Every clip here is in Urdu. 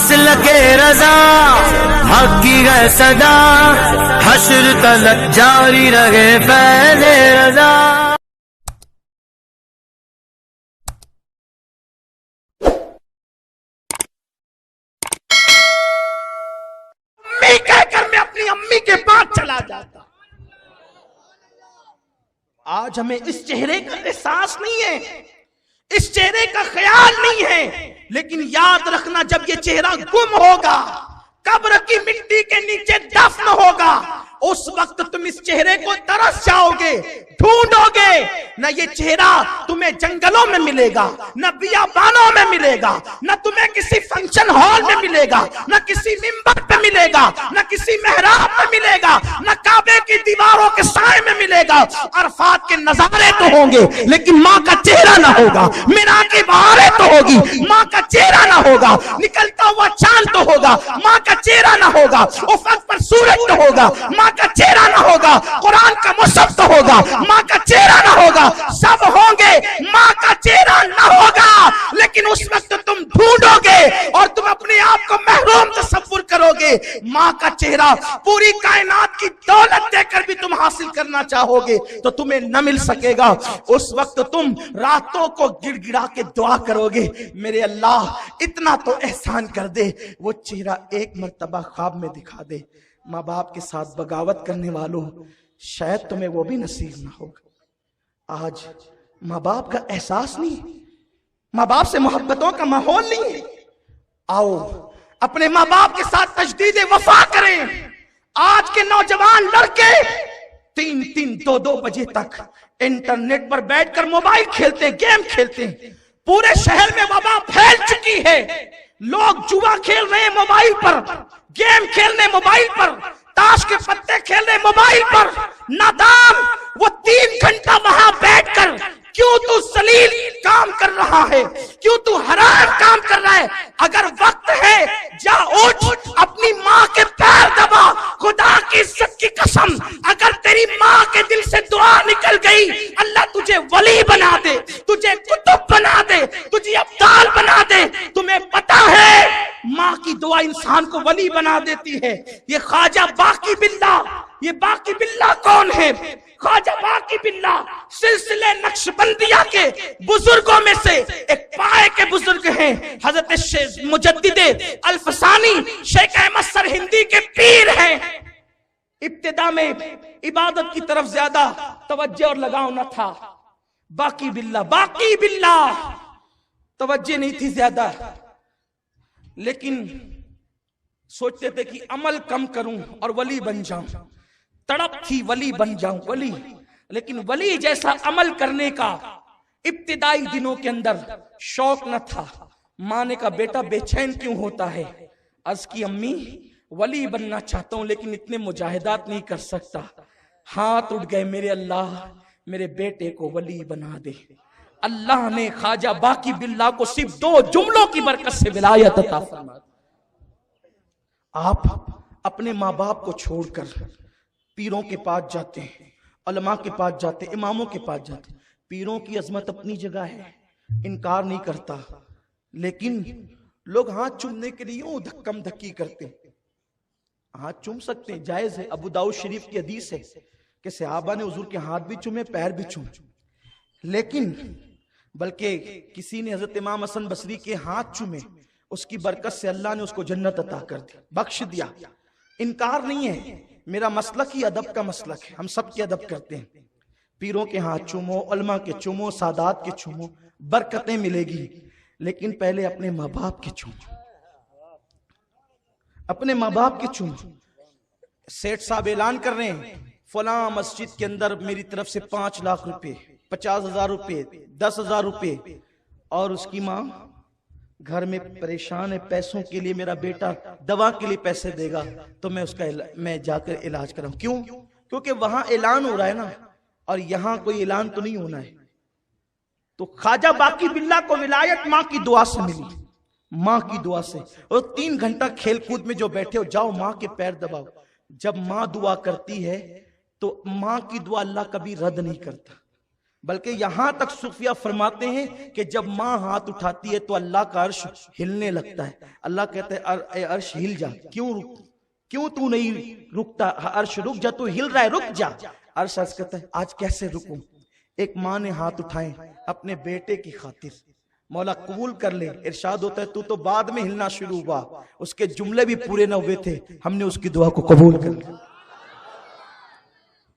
مسلک رضا حق کی ہے صدا، حشر تلک جاری رہے فیض رضا۔ کہہ کر میں اپنی امی کے پاس چلا جاتا۔ آج ہمیں اس چہرے کا احساس نہیں ہے، اس چہرے کا خیال نہیں ہے، لیکن یاد رکھنا جب یہ چہرہ گم ہوگا، قبر کی مٹی کے نیچے دفن ہوگا، اس وقت تم اس چہرے کو ترس جاؤ گے، ڈھونڈو گے۔ نہ یہ چہرہ تمہیں جنگلوں میں ملے گا، نہ بیابانوں میں ملے گا، نہ تمہیں کسی فنکشن ہال میں ملے گا، نہ کسی منبر پہ ملے گا، نہ کسی محراب میں ملے گا، نہ کعبے کی دیواروں کے سائے میں ملے گا۔ عرفات کے نظارے تو ہوں گے لیکن ماں کا چہرہ نہ ہوگا، مینا کی بہاریں تو ہوگی، ماں کا چہرہ نہ ہوگا، نکلتا ہوا چاند تو ہوگا، ماں کا چہرہ نہ ہوگا، افق پر سورج تو ہوگا، ماں کا چہرہ نہ ہوگا، قرآن کا مصحف تو ہوگا، ماں کا چہرہ نہ ہوگا، سب ہوں گے، ماں کا چہرہ نہ ہوگا۔ لیکن اس وقت تم ڈھونڈو گے اور تم اپنے آپ کو محروم تصور کرو گے۔ ماں کا چہرہ پوری کائنات کی دولت دے کر بھی تم حاصل کرنا چاہو گے تو تمہیں نہ مل سکے گا۔ اس وقت تم راتوں کو گڑ گڑا کے دعا کرو گے، میرے اللہ اتنا تو احسان کر دے، وہ چہرہ ایک مرتبہ خواب میں دکھا دے۔ ماں باپ کے ساتھ بغاوت کرنے والوں، شاید تمہیں وہ بھی نصیب نہ ہوگا۔ آج ماں باپ کا احساس نہیں، ماں باپ سے محبتوں کا ماحول نہیں ہے۔ آؤ اپنے ماں باپ کے ساتھ تجدید وفا کریں۔ آج کے نوجوان لڑکے 3-2 بجے تک انٹرنیٹ پر بیٹھ کر موبائل کھیلتے، گیم کھیلتے ہیں۔ پورے شہر میں وبا پھیل چکی ہے، لوگ جوا کھیل رہے ہیں موبائل پر، گیم کھیلنے موبائل پر، تاش کے پتے کھیلنے موبائل پر۔ نادان وہ 3 گھنٹہ وہاں بیٹھ کر کیوں تو ذلیل کام کر رہا ہے، کیوں تو حرام کام کر رہا ہے؟ اگر وقت ہے جا اٹھ، اپنی ماں کے پیر دبا، خدا کی عزت کی قسم اگر تیری ماں کے دل سے دعا نکل گئی، اللہ تجھے ولی بنا دے، تجھے قطب بنا دے، تجھے ابدال بنا دے۔ تمہیں پتا ہے ماں کی دعا انسان کو ولی بنا دیتی ہے۔ یہ خواجہ باقی باللہ، یہ باقی باللہ کون ہے؟ خواجہ باقی باللہ سلسلے نقشبندیہ کے بزرگوں میں سے ایک پائے کے بزرگ ہیں۔ حضرت مجدد الفسانی شیخ احمد سرہندی کے پیر ہیں۔ ابتدا میں عبادت کی طرف زیادہ توجہ اور لگاؤ نہ تھا، باقی باللہ توجہ نہیں تھی زیادہ، لیکن سوچتے تھے کہ عمل کم کروں اور ولی بن جاؤں، تڑپ تھی ولی بن جاؤں ولی، لیکن ولی جیسا عمل کرنے کا ابتدائی دنوں کے اندر شوق نہ تھا۔ ماں نے کہا بیٹا بے چین کیوں ہوتا ہے؟ عرض کی امی ولی بننا چاہتا ہوں لیکن اتنے مجاہدات نہیں کر سکتا۔ ہاتھ اٹھ گئے، میرے اللہ میرے بیٹے کو ولی بنا دے۔ اللہ نے خواجہ باقی باللہ کو صرف 2 جملوں کی برکت سے ولایت عطا فرما۔ آپ اپنے ماں باپ کو چھوڑ کر پیروں کے پاس جاتے ہیں، علماء کے پاس جاتے ہیں، اماموں کے پاس جاتے ہیں۔ پیروں کی عظمت اپنی جگہ ہے، انکار نہیں کرتا، لیکن لوگ ہاتھ چومنے کے لیے یوں دھکم دھکی کرتے ہیں۔ ہاتھ چوم سکتے ہیں، جائز ہے۔ ابو داؤد شریف کی حدیث ہے کہ صحابہ نے حضور کے ہاتھ بھی چومے، پیر بھی چومے، لیکن بلکہ کسی نے حضرت امام حسن بصری کے ہاتھ چومے، اس کی برکت سے اللہ نے اس کو جنت عطا کر دی، بخش دیا۔ انکار نہیں ہے، میرا مسلک ہی ادب کا مسلک ہے، ہم سب کے ادب کرتے ہیں۔ پیروں کے ہاتھ چومو، علماء کے چومو، سادات کے چومو، برکتیں ملے گی، لیکن پہلے اپنے ماں باپ کے چومو، اپنے ماں باپ کے چومو۔ سیٹھ صاحب اعلان کر رہے ہیں فلاں مسجد کے اندر میری طرف سے 5 لاکھ روپے، 50,000 روپے، 10,000 روپے، اور اس کی ماں گھر میں پریشان ہے، پیسوں کے لیے میرا بیٹا دوا کے لیے پیسے دے گا تو میں جا کر علاج کراؤں۔ کیوں؟ کیونکہ وہاں اعلان ہو رہا ہے نا، اور یہاں کوئی اعلان تو نہیں ہونا ہے۔ تو خواجہ باقی باللہ کو ولایت ماں کی دعا سے ملی، ماں کی دعا سے۔ اور 3 گھنٹہ کھیل کود میں جو بیٹھے ہو، جاؤ ماں کے پیر دباؤ۔ جب ماں دعا کرتی ہے تو ماں کی دعا اللہ کبھی رد نہیں کرتا، بلکہ یہاں تک صوفیہ فرماتے ہیں کہ جب ماں ہاتھ اٹھاتی ہے تو اللہ کا عرش ہلنے لگتا ہے. اللہ کہتا ہے اے عرش ہل جا. کیوں تو نہیں رکتا؟ عرش رک جا، تو ہل رہا ہے، رک جا. عرش کہتا ہے آج کیسے رکوں؟ ایک ماں نے ہاتھ اٹھائے اپنے بیٹے کی خاطر، مولا قبول کر لے. ارشاد ہوتا ہے تو بعد میں ہلنا شروع ہوا، اس کے جملے بھی پورے نہ ہوئے تھے، ہم نے اس کی دعا کو قبول کر لیا.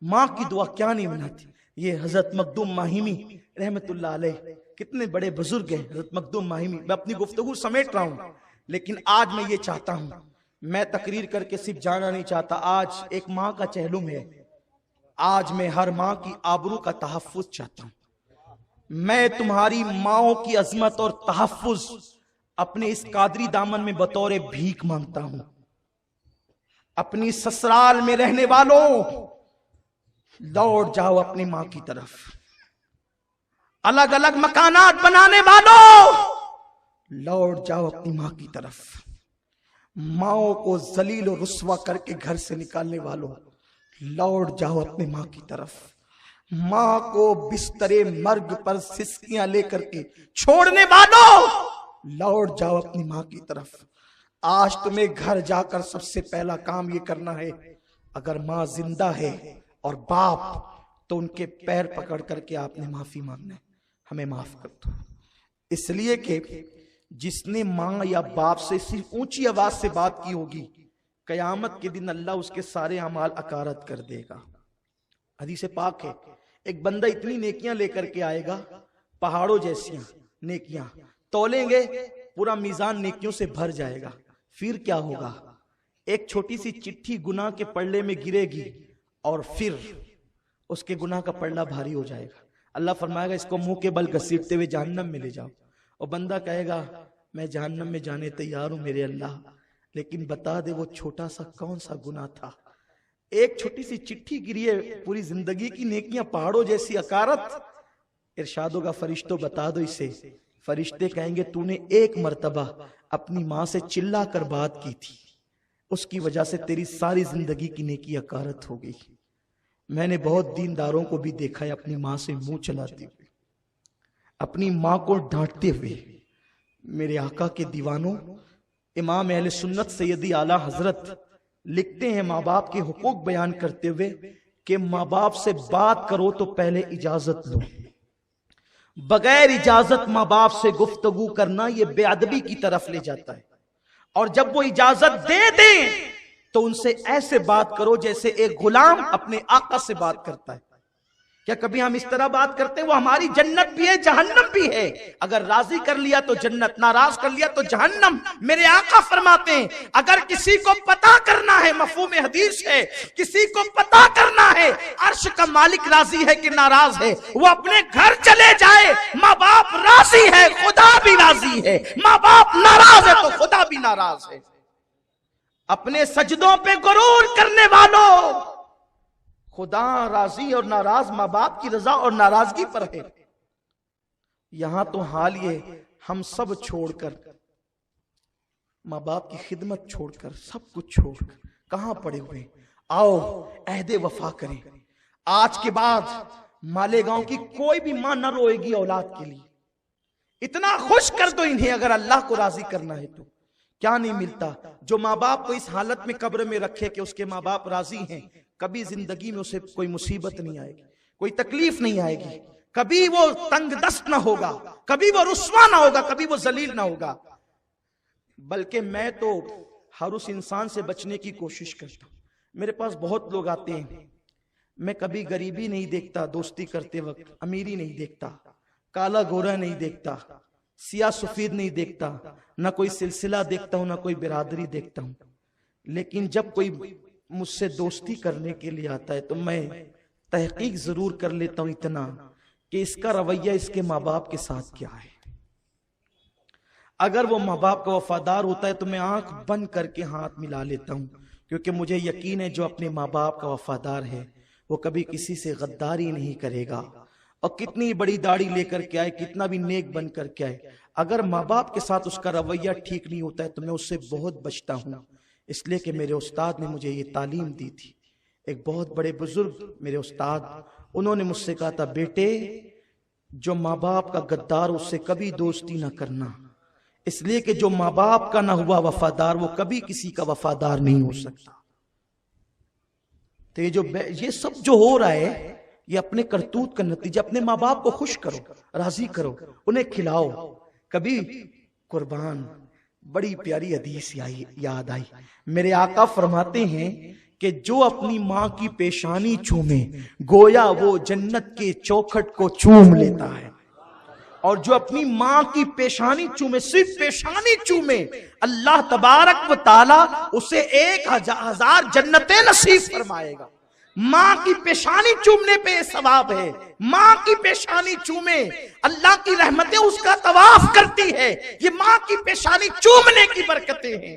ماں کی دعا کیا نہیں مناتی. یہ حضرت مخدوم ماہیمی رحمت اللہ علیہ، کتنے بڑے بزرگ ہیں حضرت مخدوم ماہیمی. میں اپنی گفتگو سمیٹ رہا ہوں، لیکن آج میں یہ چاہتا ہوں، میں تقریر کر کے صرف جانا نہیں چاہتا. آج ایک ماں کا چہلم ہے، آج میں ہر ماں کی آبرو کا تحفظ چاہتا ہوں. میں تمہاری ماں کی عظمت اور تحفظ اپنے اس قادری دامن میں بطور بھیک مانگتا ہوں. اپنی سسرال میں رہنے والوں لوٹ جاؤ اپنی ماں کی طرف. الگ الگ مکانات بنانے والوں لوٹ جاؤ اپنی ماں کی طرف. ماں کو ذلیل و رسوا کر کے گھر سے نکالنے والوں لوٹ جاؤ اپنی ماں کی طرف. ماں کو بستر مرگ پر سسکیاں لے کر کے چھوڑنے والوں لوٹ جاؤ اپنی ماں کی طرف. آج تمہیں گھر جا کر سب سے پہلا کام یہ کرنا ہے، اگر ماں زندہ ہے اور باپ تو ان کے پیر پکڑ کر کے آپ نے معافی مانگنا ہے، ہمیں معاف کر دو. اس لیے کہ جس نے ماں یا باپ سے صرف اونچی آواز سے بات کی ہوگی، قیامت کے دن اللہ اس کے سارے اعمال اکارت کر دے گا. حدیث پاک ہے، ایک بندہ اتنی نیکیاں لے کر کے آئے گا، پہاڑوں جیسیاں نیکیاں، تولیں گے پورا میزان نیکیوں سے بھر جائے گا. پھر کیا ہوگا؟ ایک چھوٹی سی چٹھی گناہ کے پلڑے میں گرے گی اور پھر اس کے گناہ کا پلڑا بھاری ہو جائے گا. اللہ فرمائے گا اس کو منہ کے بل گھسیٹتے ہوئے جہنم میں لے جاؤ. اور بندہ کہے گا میں جہنم میں جانے تیار ہوں میرے اللہ، لیکن بتا دے وہ چھوٹا سا کون سا گناہ تھا. ایک چھوٹی سی چٹھی گری ہے، پوری زندگی کی نیکیاں پہاڑوں جیسی اکارت. ارشاد ہوگا فرشتوں بتا دو اسے. فرشتے کہیں گے تو نے ایک مرتبہ اپنی ماں سے چلا کر بات کی تھی، اس کی وجہ سے تیری ساری زندگی کی نیکی اکارت ہو گئی. میں نے بہت دینداروں کو بھی دیکھا ہے اپنی ماں سے منہ چلاتے ہوئے، اپنی ماں کو ڈانٹتے ہوئے. میرے آقا کے دیوانوں، امام اہل سنت سیدی اعلی حضرت لکھتے ہیں ماں باپ کے حقوق بیان کرتے ہوئے کہ ماں باپ سے بات کرو تو پہلے اجازت لو. بغیر اجازت ماں باپ سے گفتگو کرنا یہ بے ادبی کی طرف لے جاتا ہے. اور جب وہ اجازت دے دیں تو ان سے ایسے بات کرو جیسے ایک غلام اپنے آقا سے بات کرتا ہے. کیا کبھی ہم اس طرح بات کرتے ہیں؟ وہ ہماری جنت بھی ہے جہنم بھی ہے. اگر راضی کر لیا تو جنت، ناراض کر لیا تو جہنم. میرے آقا فرماتے ہیں اگر کسی کو پتا کرنا ہے، مفہوم حدیث ہے، کسی کو پتا کرنا ہے عرش کا مالک راضی ہے کہ ناراض ہے، وہ اپنے گھر چلے جائے. ماں باپ راضی ہے، خدا بھی راضی ہے. ماں باپ ناراض ہے تو خدا بھی ناراض ہے. اپنے سجدوں پہ غرور کرنے والوں، خدا راضی اور ناراض ماں باپ کی رضا اور ناراضگی پر ہے. یہاں تو حال یہ ہم سب چھوڑ کر، ماں باپ کی خدمت چھوڑ کر، سب کچھ چھوڑ کر کہاں پڑے ہوئے؟ آؤ عہد وفا کریں. آج کے بعد مالیگاؤں کی کوئی بھی ماں نہ روئے گی اولاد کے لیے. اتنا خوش کر دو انہیں اگر اللہ کو راضی کرنا ہے تو. کیا نہیں ملتا جو ماں باپ کو اس حالت میں قبر میں رکھے کہ اس کے ماں باپ راضی ہیں. کبھی زندگی میں اسے کوئی مصیبت نہیں آئے گی، کوئی تکلیف نہیں آئے گی، کبھی وہ تنگ دست نہ ہوگا، کبھی وہ رسوا نہ ہوگا، کبھی وہ ذلیل نہ ہوگا. بلکہ میں تو ہر اس انسان سے بچنے کی کوشش کرتا ہوں. میرے پاس بہت لوگ آتے ہیں، میں کبھی غریبی نہیں دیکھتا دوستی کرتے وقت، امیری نہیں دیکھتا، کالا گورا نہیں دیکھتا، سیاہ سفید نہیں دیکھتا، نہ کوئی سلسلہ دیکھتا ہوں، نہ کوئی برادری دیکھتا ہوں. لیکن جب کوئی مجھ سے دوستی کرنے کے لیے آتا ہے تو میں تحقیق ضرور کر لیتا ہوں اتنا کہ اس کا رویہ اس کے ماں باپ کے ساتھ کیا ہے. اگر وہ ماں باپ کا وفادار ہوتا ہے تو میں آنکھ بند کر کے ہاتھ ملا لیتا ہوں، کیونکہ مجھے یقین ہے جو اپنے ماں باپ کا وفادار ہے وہ کبھی کسی سے غداری نہیں کرے گا. اور کتنی بڑی داڑھی لے کر کے آئے، کتنا بھی نیک بن کر کے آئے، اگر ماں باپ کے ساتھ اس کا رویہ ٹھیک نہیں ہوتا ہے تو میں اس سے بہت بچتا ہوں. اس لیے کہ میرے استاد نے مجھے یہ تعلیم دی تھی. ایک بہت بڑے بزرگ میرے استاد، انہوں نے مجھ سے کہا تھا بیٹے جو ماں باپ کا غدار اس سے کبھی دوستی نہ کرنا، اس لیے کہ جو ماں باپ کا نہ ہوا وفادار وہ کبھی کسی کا وفادار نہیں ہو سکتا۔ تو یہ سب جو ہو رہا ہے یہ اپنے کرتوت کا نتیجہ۔ اپنے ماں باپ کو خوش کرو، راضی کرو، انہیں کھلاؤ۔ کبھی قربان بڑی پیاری حدیث یاد آئی، میرے آقا فرماتے ہیں کہ جو اپنی ماں کی پیشانی چومے گویا وہ جنت کے چوکھٹ کو چوم لیتا ہے، اور جو اپنی ماں کی پیشانی چومے، صرف پیشانی چومے، اللہ تبارک و تعالی اسے 1000 جنتیں نصیب فرمائے گا۔ ماں کی پیشانی چومنے پہ یہ ثواب ہے۔ ماں کی پیشانی چومے، اللہ کی رحمتیں اس کا طواف کرتی ہے، یہ ماں کی پیشانی چومنے کی برکتیں ہیں۔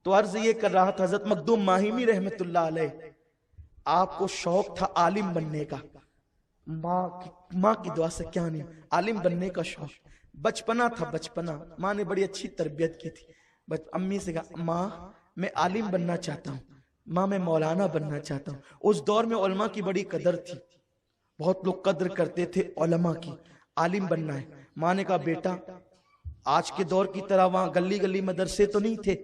تو عرض یہ کر رہا تھا حضرت مخدوم ماہیمی رحمت اللہ علیہ، آپ کو شوق تھا عالم بننے کا، ماں کی دعا سے کیا نہیں، عالم بننے کا شوق، بچپنا تھا، بچپنا ماں نے بڑی اچھی تربیت کی تھی، امی سے کہا ماں میں عالم بننا چاہتا ہوں، ماں میں مولانا بننا چاہتا ہوں۔ اس دور میں علماء کی بڑی قدر تھی، بہت لوگ قدر کرتے تھے علماء کی، عالم بننا ہے۔ ماں نے کہا بیٹا آج کے دور کی طرح وہاں گلی گلی مدرسے تو نہیں تھے،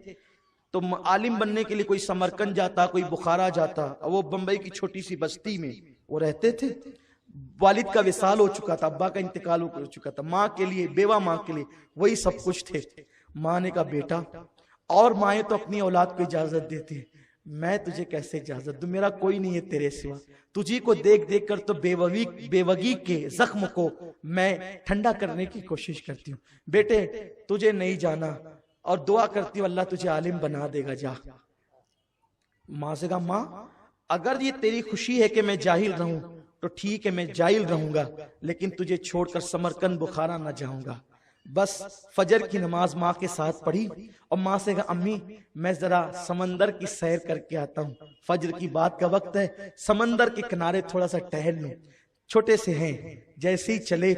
تو عالم بننے کے لیے کوئی سمرقند جاتا، کوئی بخارا جاتا، وہ بمبئی کی چھوٹی سی بستی میں وہ رہتے تھے۔ والد کا وصال ہو چکا تھا، ابا کا انتقال ہو چکا تھا، ماں کے لیے، بیوہ ماں کے لیے وہی سب کچھ تھے۔ ماں نے کہا بیٹا، اور مائیں تو اپنی اولاد کو اجازت دیتی ہیں، میں تجھے کیسے اجازت دوں، میرا کوئی نہیں ہے تیرے سوا، تجھی کو دیکھ دیکھ کر تو بیوگی کے زخم کو میں ٹھنڈا کرنے کی کوشش کرتی ہوں، بیٹے تجھے نہیں جانا، اور دعا کرتی ہوں اللہ تجھے عالم بنا دے گا، جا۔ ماں سے کہا ماں اگر یہ تیری خوشی ہے کہ میں جاہل رہوں تو ٹھیک ہے، میں جاہل رہوں گا، لیکن تجھے چھوڑ کر سمرقند بخارا نہ جاؤں گا۔ بس فجر کی نماز ماں کے ساتھ پڑھی، اور ماں سے کہا امی میں ذرا سمندر کی سیر کر کے آتا ہوں، فجر کی بات کا وقت ہے، سمندر کے کنارے تھوڑا سا ٹہل لوں۔ چھوٹے سے ہیں، جیسے ہی چلے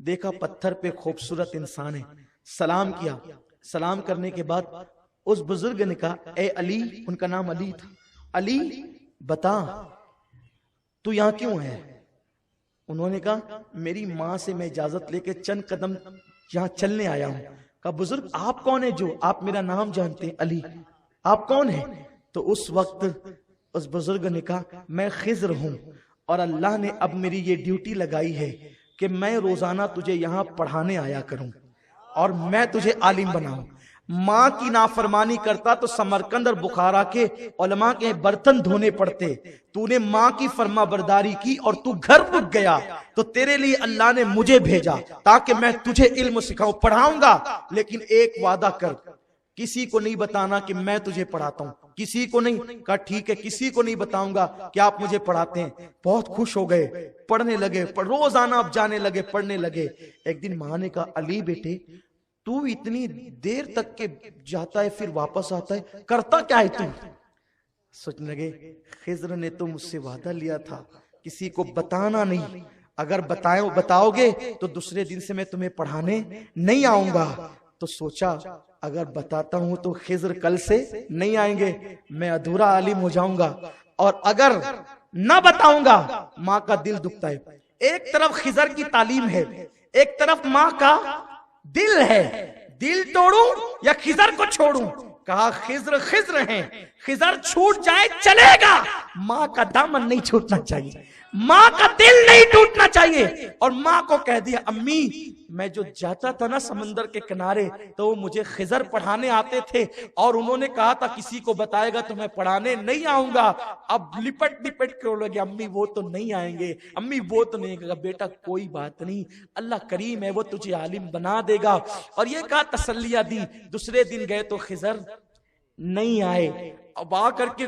دیکھا پتھر پہ خوبصورت انسان ہے، سلام کیا، سلام کرنے کے بعد اس بزرگ نے کہا اے علی، ان کا نام علی تھا، علی بتا تو یہاں کیوں ہے؟ انہوں نے کہا میری ماں سے میں اجازت لے کے چند قدم یہاں چلنے آیا ہوں۔ کہا بزرگ آپ کون ہیں جو آپ میرا نام جانتے ہیں؟ علی آپ کون ہیں؟ تو اس وقت اس بزرگ نے کہا میں خضر ہوں، اور اللہ نے اب میری یہ ڈیوٹی لگائی ہے کہ میں روزانہ تجھے یہاں پڑھانے آیا کروں اور میں تجھے عالم بناؤں۔ ماں کی نافرمانی کرتا تو سمرقند اور بخارا کے علماء کے برتن دھونے پڑتے، تو نے ماں کی فرما برداری کی اور تو گھر رک گیا، تو تیرے لیے اللہ نے مجھے بھیجا تاکہ میں تجھے علم سکھاؤں، پڑھاؤں گا، لیکن ایک وعدہ کر، کسی کو نہیں بتانا کہ میں تجھے پڑھاتا ہوں، کسی کو نہیں۔ کہا ٹھیک ہے، کسی کو نہیں بتاؤں گا کہ آپ مجھے پڑھاتے ہیں۔ بہت خوش ہو گئے، پڑھنے لگے، روزانہ اب جانے لگے، پڑھنے لگے۔ ایک دن ماں نے کہا علی بیٹے تو اتنی دیر تک کے جاتا ہے پھر واپس آتا ہے، کرتا کیا ہے تو؟ سوچنے لگے خضر نے تو مجھ سے وعدہ لیا تھا کسی کو بتانا نہیں، اگر بتاؤ گے تو دوسرے دن سے میں تمہیں پڑھانے نہیں آؤں گا۔ تو سوچا اگر بتاتا ہوں تو خضر کل سے نہیں آئیں گے، میں ادھورا عالم ہو جاؤں گا، اور اگر نہ بتاؤں گا ماں کا دل دکھتا ہے۔ ایک طرف خضر کی تعلیم ہے، ایک طرف ماں کا دل ہے، دل توڑوں یا خضر کو چھوڑوں؟ کہا خضر ہیں، خضر چھوٹ جائے چلے گا، ماں کا دامن نہیں چھوٹنا چاہیے، ماں کا دل نہیں ٹوٹنا چاہیے۔ اور ماں کو کہہ دیا امی میں جو جاتا تھا نا سمندر کے کنارے تو وہ مجھے خضر پڑھانے آتے تھے، اور انہوں نے کہا تھا کسی کو بتائے گا تو میں پڑھانے نہیں آؤں گا۔ اب لپٹ کرو لگے امی وہ تو نہیں آئیں گے، امی وہ تو نہیں۔ کہا بیٹا کوئی بات نہیں، اللہ کریم ہے، وہ تجھے عالم بنا دے گا۔ اور یہ کہا تسلیہ دی۔ دوسرے دن گئے تو خضر نہیں آئے، اب آ کر کے